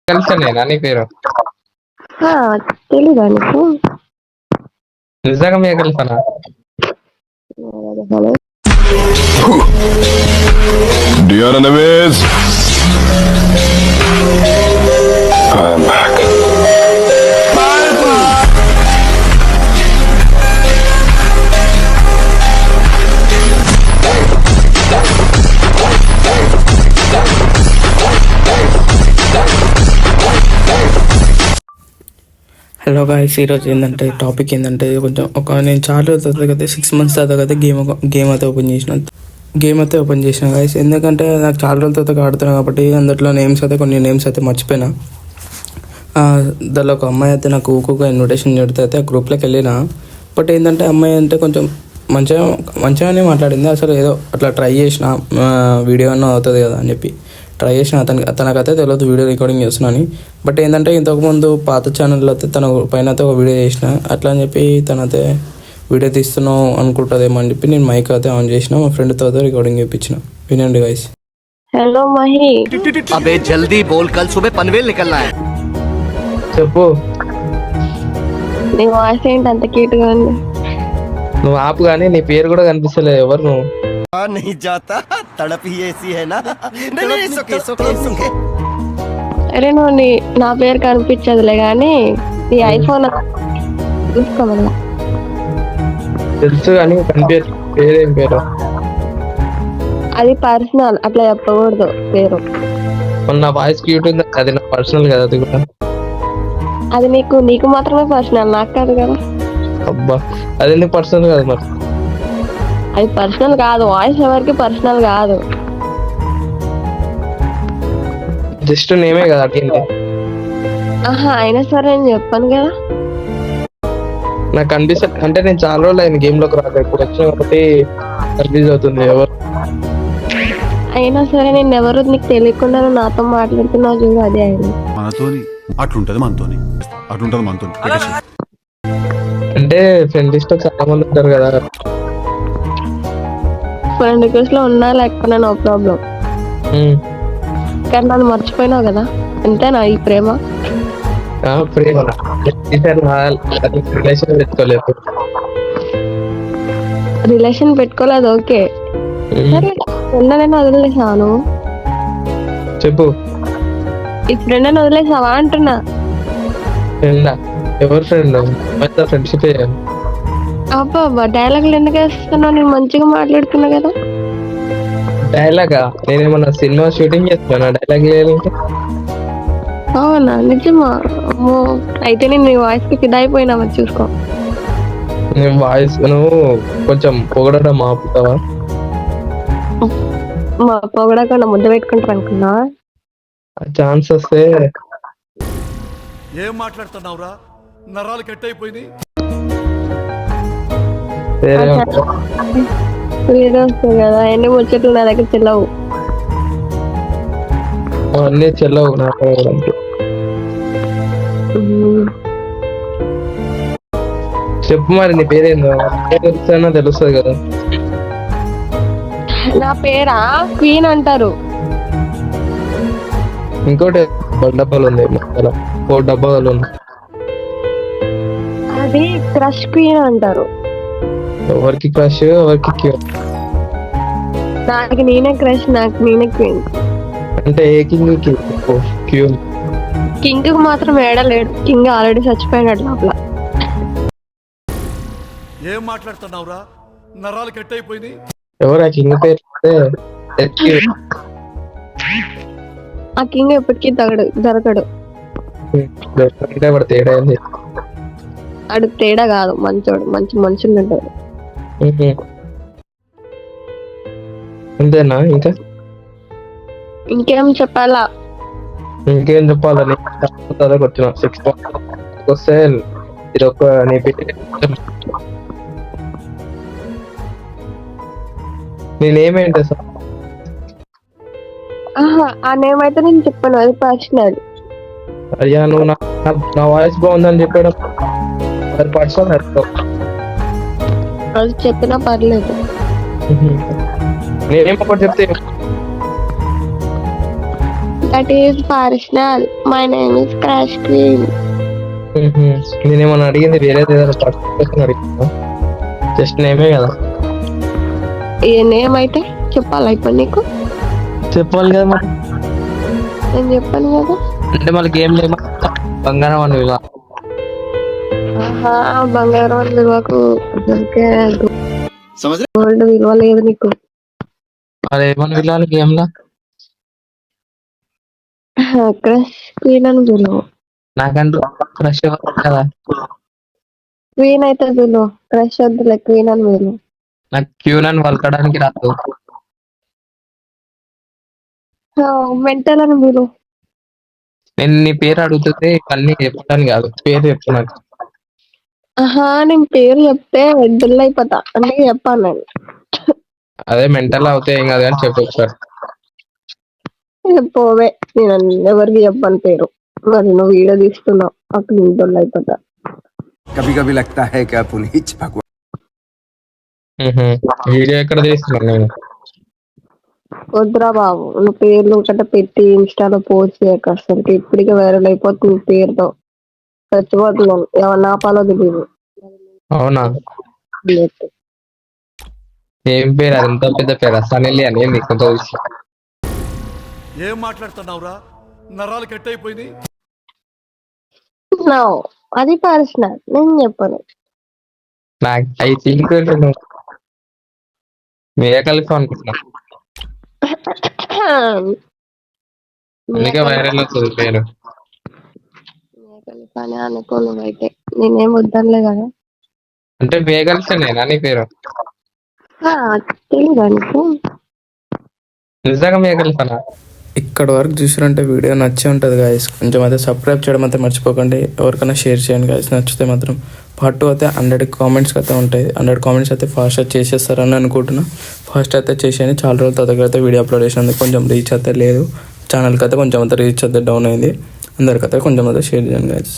కలిసానేనా నీ పేరు? ఆ! తెలీదా నీకు? నిజంగా మీకు కలిసానా? Hello. Dear enemies, I am back. Hello guys, ఈరోజు ఏంటంటే టాపిక్ ఏంటంటే కొంచెం నేను చాలా రోజుల తర్వాత కదా 6 months తర్వాత కదా గేమ్ అయితే ఓపెన్ చేసిన గాయస్. ఎందుకంటే నాకు చాలా రోజుల తర్వాత ఆడుతున్నాను కాబట్టి అందులో కొన్ని నేమ్స్ అయితే మర్చిపోయినా. దానిలో ఒక అమ్మాయి అయితే నాకు ఊకొక ఇన్విటేషన్ పెడితే అయితే ఆ గ్రూప్లోకి వెళ్ళిన. బట్ ఏంటంటే అమ్మాయి అంటే కొంచెం మంచిగానే మాట్లాడింది. అసలు ఏదో అట్లా ట్రై చేసిన వీడియో అన్న అవుతుంది కదా అని చెప్పి ట్రై చేసిన. తనకైతే తెలియదు వీడియో రికార్డింగ్ చేస్తున్నాను. బట్ ఏంటంటే ఇంతకుముందు పాత ఛానల్లో అయితే తన పైన అయితే ఒక వీడియో చేసిన. అట్లా అని చెప్పి తనైతే వీడియో తీస్తున్నావు అనుకుంటుందేమో అని చెప్పి నేను మైక్ అయితే ఆన్ చేసిన, మా ఫ్రెండ్తో అయితే రికార్డింగ్ చేయించిన. వినండి గైస్. హలో మహి. అబే జల్దీ బోల్, కల్ సుబే పన్వేల్ నికల్నా హై. చెప్పు. నీ వాయిస్ ఏంటి అంత క్యూట్ గా ఉంది? నువ్వు ఆపు కానీ నీ పేరు కూడా కనిపిస్తలేదు. ఎవరు నువ్వు? नहीं जाता, तड़प ही ऐसी है ना. नहीं सुखे. అరే నువ్వు నా పేరు కనిపించదులే కానీ నీ ఐఫోన్ చూసుకోమన్నా. తెలుసు కానీ కనిపించదు. పేరేం పేరు? అది పర్సనల్, అట్లా చెప్పకూడదు పేరు. నా వాయిస్ క్యూట్ ఉంది, అది నా పర్సనల్ కదా. అది కూడా అది నీకు మాత్రమే పర్సనల్, నాకు కాదు కదా. అబ్బా, అది ఎందుకు పర్సనల్ కాదు మరి? అది పర్సనల్ కాదు, వాయిస్ ఎవరికి పర్సనల్ కాదు. జస్ట్ నేమే కదా అడిగింది. ఆహా, అయినా సరే నేను చెప్పాను కదా. నాకు కనిపిస్తుంది అంటే నేను చాలా రోజులు అయిన గేమ్ లోకి రాక, ఇప్పుడు వచ్చిన ఒకటి కన్ఫ్యూజ్ అవుతుంది ఎవరు. అయినా సరే నేను ఎవరు నీకు తెలియకుండా నాతో మాట్లాడుతున్నావు చూడు, అదే అయింది. మనతోని అట్లుంటది మనతోని అంటే ఫ్రెండ్ లిస్ట్ చాలా మంది ఉంటారు కదా. ఫ్రెండ్ రిక్వెస్ట్ లో ఉన్నా లేకపోయినా నో ప్రాబ్లం. కానీ నన్ను మర్చిపోయినావు కదా, అంతేనా ఈ ప్రేమ? ప్రేమ రిలేషన్ పెట్టుకోలేదు. రిలేషన్ పెట్టుకోలేదు, ఓకే. సరే, ఫ్రెండ్ నేను వదిలేసాను. చెప్పు. ఈ ఫ్రెండ్ అని వదిలేసావా అంటున్నా. ఫ్రెండ్? ఎవరు ఫ్రెండ్? ఫ్రెండ్షిప్. అబ్బా, డైలాగులు ఎందుకు వేస్తున్నావు? నేను మంచిగా మాట్లాడుతున్నా కదా. డైలాగా? నేనేమన్నా సినిమా షూటింగ్ చేస్తున్నా డైలాగ్ లేదంటే? అవునా, నిజమా? అమ్మో, అయితే నేను నీ వాయిస్ కి ఫిదా అయిపోయినా, మరి చూసుకో. నీ వాయిస్ నువ్వు కొంచెం పొగడడం ఆపుతావా? మా పొగడకుండా ముద్ద పెట్టుకుంటారు అనుకున్నా. ఛాన్స్ వస్తే. ఏం మాట్లాడుతున్నావురా? నరాలు కట్ అయిపోయింది. ఏదో వస్తుంది కదా, ఎన్ని ముచ్చట్లు నా దగ్గర చెల్లవు. అన్నీ చెల్లవు నాకు. చెప్పు మరి, నీ పేరేందో తెలుసా? తెలుస్తుంది కదా. నా పేరా క్వీన్ అంటారు. ఇంకోటి డబ్బాలు ఉంది, 4 డబ్బాలు ఉంది. అది క్రష్ క్వీన్ అంటారు. ఎవరికి క్రష్, ఎవరికి క్యూన్? నాకు నేనే క్రష్, నాకు నేనే క్వీన్. అంటే ఏ కింగ్ క్యూన్? కింగ్ మాత్రం ఏడలేడు, కింగ్ ఆల్రెడీ చచ్చిపోయినాడు లోపల. ఏం మాట్లాడుతున్నావురా? నరాలు కట్ అయిపోయింది. ఎవరు ఆ కింగ్ పేరు? ఆ కింగ్ ఎప్పటికీ దొరకడు. తేడా ఏంది? అడు తేడా కాదు, మంచోడు, మంచి మనుషులు ఉంటాడు. అంతేనా? ఇంకా ఇంకేం చెప్పాలా? ఇంకేం చెప్పాలని వచ్చిన 6 వస్తే ఇది ఒక నీ నేనేమేంటి సార్? ఆహా, ఆ నేమ్ అయితే నేను చెప్పాను, అది పర్సనల్. అయ్యా, నువ్వు నా వాయిస్ బాగుందని చెప్పడం అది పర్సనల్. అది చెప్పినా పర్లేదు. నేనేం ఒకటి చెప్తే that is personal. My name is crash queen. నేనేమన్నా అడిగింది వేరేది ఏదైనా పర్సనల్ అడిగినా? జస్ట్ నేమే కదా. ఏ నేమ్ అయితే చెప్పాలా ఇప్పుడు నీకు? చెప్పాలి కదా మరి. నేను చెప్పాను కదా. అంటే మళ్ళీ గేమ్ లేమా బంగారం అని ఇలా ఆహా, బంగారం అని విలువకు అసలుకే समझ रहे గోల్డ్ విలువ లేదు నీకు. అది ఏమని వెళ్ళాలి గేమ్ లో? క్రష్ క్వీన్ అని విలువ. నాకంటూ క్రష్ కదా. క్వీన్ అయితే విలువ, క్రష్ వద్దులే, క్వీన్ అని విలువ. నాకు క్యూన్ అని వలకడానికి రాదు. మెంటల్ అని విలువ. నేను నీ పేరు అడుగుతుంటే అన్ని చెప్పడానికి కాదు, పేరు చెప్పు నాకు. ఆహా, నేను పేరు చెప్తే దుల్ అయిపోతా, అందుకే చెప్పాను నేను. అదే మెంటల్ అవుతే ఏం కాదు అని చెప్పు ఒకసారి. పోవే, నేను ఎవరికి చెప్పాను పేరు. మరి నువ్వు వీడియో తీస్తున్నావు, అప్పుడు నేను దుల్ అయిపోతా. कभी कभी लगता है क्या पुनीत भगवान వీడియో ఎక్కడ తీస్తున్నాను నేను? వద్దురా బాబు, నువ్వు పేర్లు ఒకటే పెట్టి ఇన్స్టాలో పోస్ట్ చేయక, అసలు ఇప్పటికే వైరల్ అయిపోతుంది పేరుతో. చచ్చిపోతున్నాను, ఏమన్నా ఆపాలో తెలియదు. అవునా? ఏం పేరు అది? ఎంతో పెద్ద పేరు సనిల్ అని ఏంది కొంత విషయం. ఏం మాట్లాడుతున్నావురా నరాలు కట్ అయిపోయింది No, అది పర్సనల్, నేను చెప్పను. నాకు ఐ థింక్ నువ్వు మీరే కలిసి అనుకుంటున్నా, అందుకే వైరల్ అవుతుంది పేరు. పని అనుకో నువ్వైతే, నేనేం వద్దనులే కదా. అంటే వేగల్సేనేనా నీ పేరు? తెలీదా నీకు? నిజంగా వేగల్సనా? ఇక్కడ వరకు చూసారంటే వీడియో నచ్చే ఉంటుంది గాయస్. కొంచెం అయితే సబ్స్క్రైబ్ చేయడం అయితే మర్చిపోకండి. ఎవరికైనా షేర్ చేయండి గాయస్, నచ్చితే మాత్రం. పార్ట్ 2 అయితే 100 కామెంట్స్ అయితే ఉంటాయి. 100 కామెంట్స్ అయితే ఫాస్ట్గా చేసేస్తారని అనుకుంటున్నా. ఫాస్ట్ అయితే చేసేయండి. చాలా రోజుల తర్వాత అయితే వీడియో అప్లోడ్ చేసినందుకు కొంచెం రీచ్ అయితే లేదు ఛానల్కి అయితే, కొంచెం అయితే రీచ్ అయితే డౌన్ అయింది. అందరికైతే కొంచెం అయితే షేర్ చేయండి గాయస్.